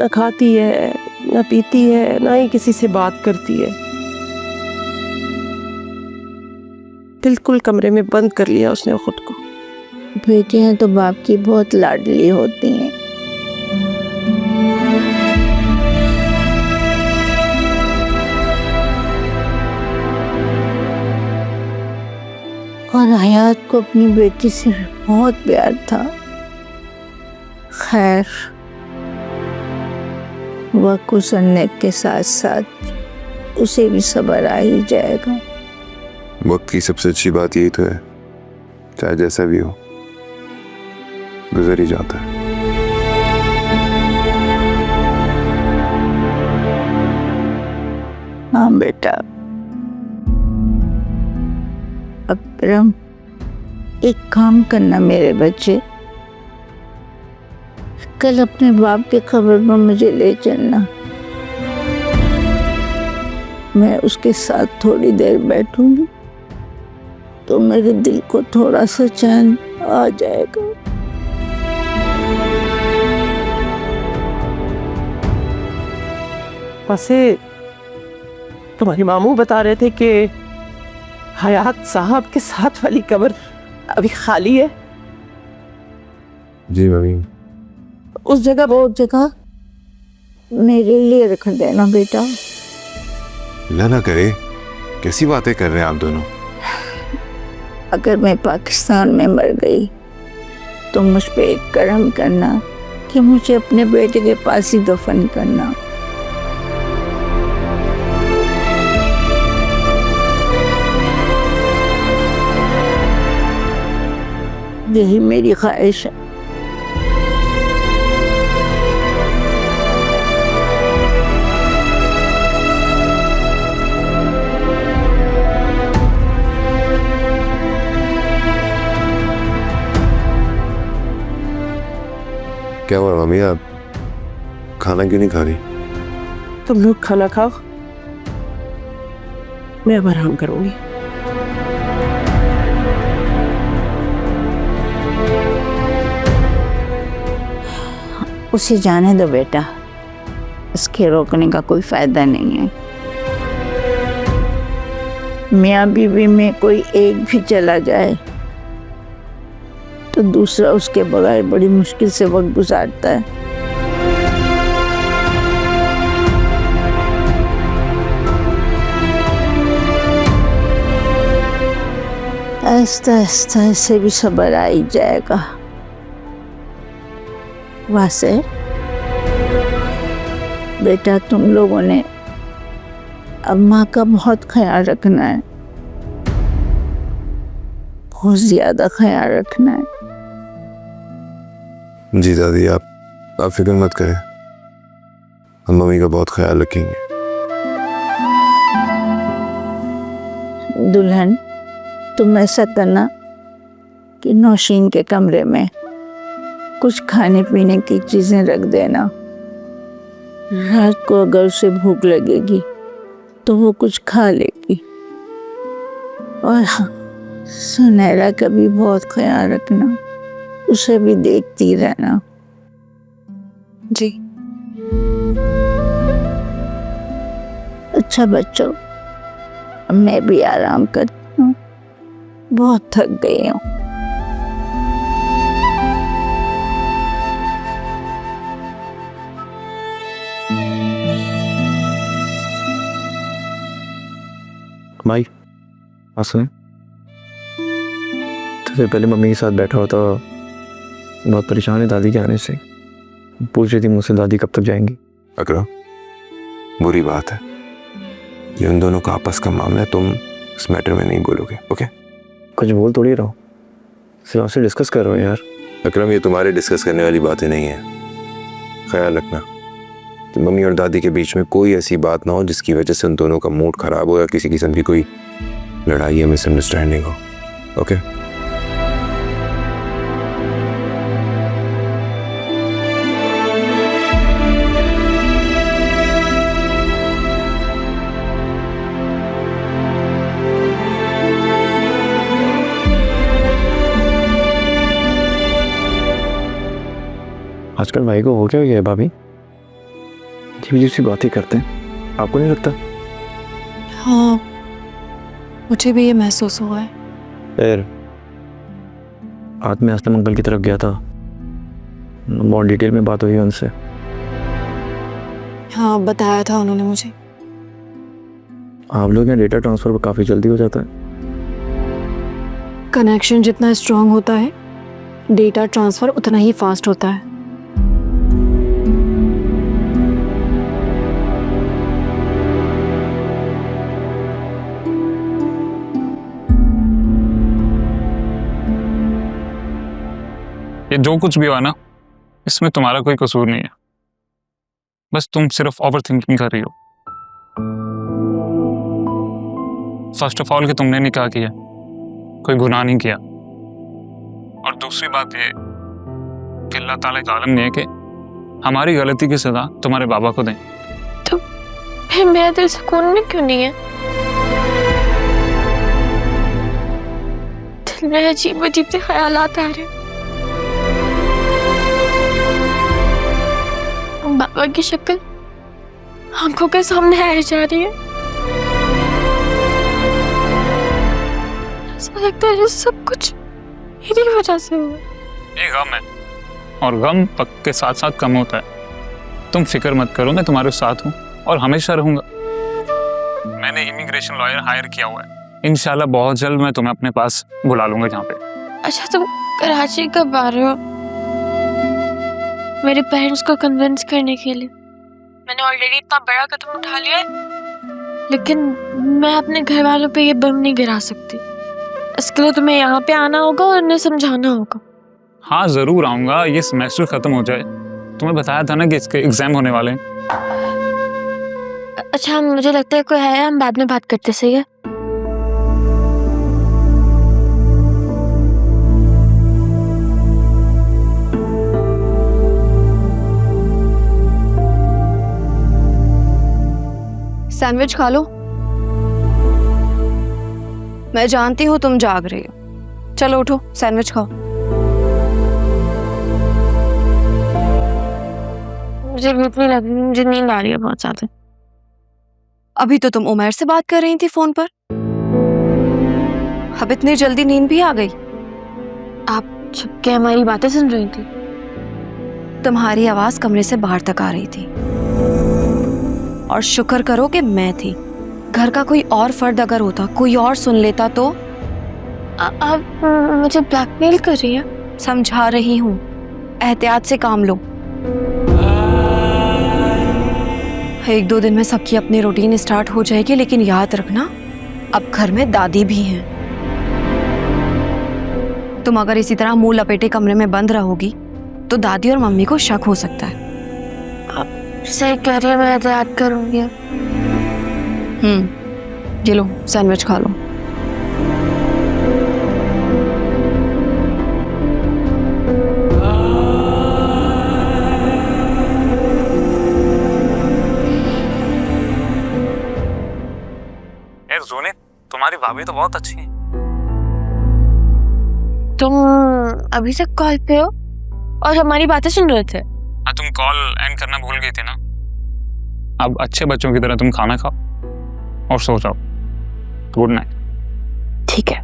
ना खाती है, ना पीती है, ना ही किसी से बात करती है। बिल्कुल कमरे में बंद कर लिया उसने खुद को। बेटियां तो बाप की बहुत लाडली होती हैं। और हयात को अपनी बेटी से बहुत प्यार था। खैर, वक्त गुजरने के साथ साथ उसे भी सब्र आ ही जाएगा। वक्त की सबसे अच्छी बात यही तो है, चाहे जैसा भी हो गुजर ही जाता है। हाँ बेटा, अकरम एक काम करना मेरे बच्चे, कल अपने बाप की खबर में मुझे ले चलना। मैं उसके साथ थोड़ी देर बैठूंगी तो मेरे दिल को थोड़ा सा चैन आ जाएगा। वैसे तुम्हारी मामू बता रहे थे कि हयात साहब के साथ वाली कब्र अभी खाली है। जी मम्मी। उस जगह बहुत जगह मेरे लिए रख देना बेटा। ना करे, कैसी बातें कर रहे हैं आप दोनों। अगर मैं पाकिस्तान में मर गई तो मुझ पे एक करम करना कि मुझे अपने बेटे के पास ही दफन करना। यही मेरी ख्वाहिश है। क्या हुआ मम्मी, आप खाना क्यों नहीं खा रही? तुम लोग खाना खाओ, मैं अब आराम करूंगी। उसे जाने दो बेटा, इसके रोकने का कोई फायदा नहीं है। मियाँ बीवी में कोई एक भी चला जाए तो दूसरा उसके बगैर बड़ी मुश्किल से वक्त गुजारता है। आहिस्ता आहिस्ता से भी सब्र आ ही जाएगा। वैसे बेटा, तुम लोगों ने अम्मा का बहुत ख्याल रखना है, बहुत ज्यादा ख्याल रखना है। जी दादी, आप फिक्र मत करें, हम मम्मी का बहुत ख्याल रखेंगे। दुल्हन, तुम ऐसा करना कि नौशीन के कमरे में कुछ खाने पीने की चीजें रख देना। रात को अगर उसे भूख लगेगी तो वो कुछ खा लेगी। और हाँ, सुनैरा का भी बहुत ख्याल रखना, उसे भी देखती रहना। जी। अच्छा बच्चों, मैं भी आराम करती हूँ, बहुत थक गई हूँ। माई हाँ सुन, तो पहले मम्मी के साथ बैठा होता, बहुत परेशान है दादी के आने से। पूछ रही थी मुझसे दादी कब तक जाएंगी। अकरम, बुरी बात है, ये उन दोनों का आपस का मामला है, तुम इस मैटर में नहीं बोलोगे। ओके? कुछ बोल थोड़ी रहो, सिर्फ आपसे डिस्कस कर रहे हो यार। अकरम, ये तुम्हारे डिस्कस करने वाली बातें नहीं है। ख्याल रखना कि मम्मी और दादी के बीच में कोई ऐसी बात ना हो जिसकी वजह से उन दोनों का मूड खराब हो या किसी किस्म की कोई लड़ाई या मिसअंडरस्टैंडिंग हो। ओके? आजकल भाई को हो क्या गया है भाभी? अजीब अजीब सी बातें करते हैं, आपको नहीं लगता? हाँ, मुझे भी ये महसूस हुआ है। फिर आज मैं असलम अंकल की तरफ गया था, बहुत डिटेल में बात हुई उनसे। हाँ, बताया था उन्होंने मुझे। आप लोग यहाँ डेटा ट्रांसफ़र काफ़ी जल्दी हो जाता है। कनेक्शन जितना स्ट्रांग होता है, डेटा ट्रांसफर उतना ही फास्ट होता है। ये जो कुछ भी हुआ ना, इसमें तुम्हारा कोई कसूर नहीं है। बस तुम सिर्फ ओवर थिंकिंग कर रही हो। फर्स्ट ऑफ ऑल कि तुमने निकाह किया, कोई गुनाह नहीं किया। और दूसरी बात ये कि अल्लाह ताला का आलम ये है कि हमारी गलती की सजा तुम्हारे बाबा को दें। तो फिर मेरा दिल सुकून में क्यों नहीं है? दिल में अजीब अजीब से ख्यालात आ रहे हैं। बाबा की शक्ल आंखों के सामने आई जा रही है। ऐसा लगता है सब कुछ मेरी वजह से हुआ। ये गम है, और गम वक्त के साथ साथ कम होता है। तुम फिक्र मत करो, मैं तुम्हारे साथ हूँ और हमेशा रहूंगा। मैंने इमिग्रेशन लॉयर हायर किया हुआ है। इंशाल्लाह बहुत जल्द मैं तुम्हें अपने पास बुला लूंगा यहाँ पे। अच्छा, तुम कराची कब आ रहे हो? मेरे पेरेंट्स को कन्विंस करने के लिए। मैंने ऑलरेडी इतना बड़ा कदम उठा लिया है, लेकिन मैं अपने घर वालों पे ये बम नहीं गिरा सकती। इसके लिए तुम्हें यहाँ पे आना होगा और उन्हें समझाना होगा। हाँ ज़रूर आऊँगा, ये सेमेस्टर ख़त्म हो जाए। तुम्हें बताया था ना कि इसके एग्ज़ाम होने वाले हैं। अच्छा, मुझे लगता है कोई है, हम बाद में बात करते, सही है? सैंडविच खा लो। मैं जानती हूँ तुम जाग रही हो। चलो उठो, सैंडविच खाओ। मुझे भूख नहीं लग रही, मुझे नींद आ रही है बहुत ज्यादा। अभी तो तुम उमर से बात कर रही थी फोन पर, अब इतनी जल्दी नींद भी आ गई? आप छुप के हमारी बातें सुन रही थी? तुम्हारी आवाज कमरे से बाहर तक आ रही थी, और शुक्र करो कि मैं थी। घर का कोई और फर्द अगर होता, कोई और सुन लेता तो। आप मुझे ब्लैकमेल कर रही हैं? समझा रही हूँ, एहतियात से काम लो। 1-2 दिन में सबकी अपनी रूटीन स्टार्ट हो जाएगी, लेकिन याद रखना अब घर में दादी भी हैं। तुम अगर इसी तरह मुंह लपेटे कमरे में बंद रहोगी तो दादी और मम्मी को शक हो सकता है। सही कह रही है, मैं याद करूंगी। ये लो सैंडविच खा लो। यार जोने, तुम्हारी भाभी तो बहुत अच्छी है। तुम अभी तक कॉल पे हो और हमारी बातें सुन रहे थे? हाँ, तुम कॉल एंड करना भूल गई थी ना। अब अच्छे बच्चों की तरह तुम खाना खाओ और सो जाओ। Good night. ठीक है।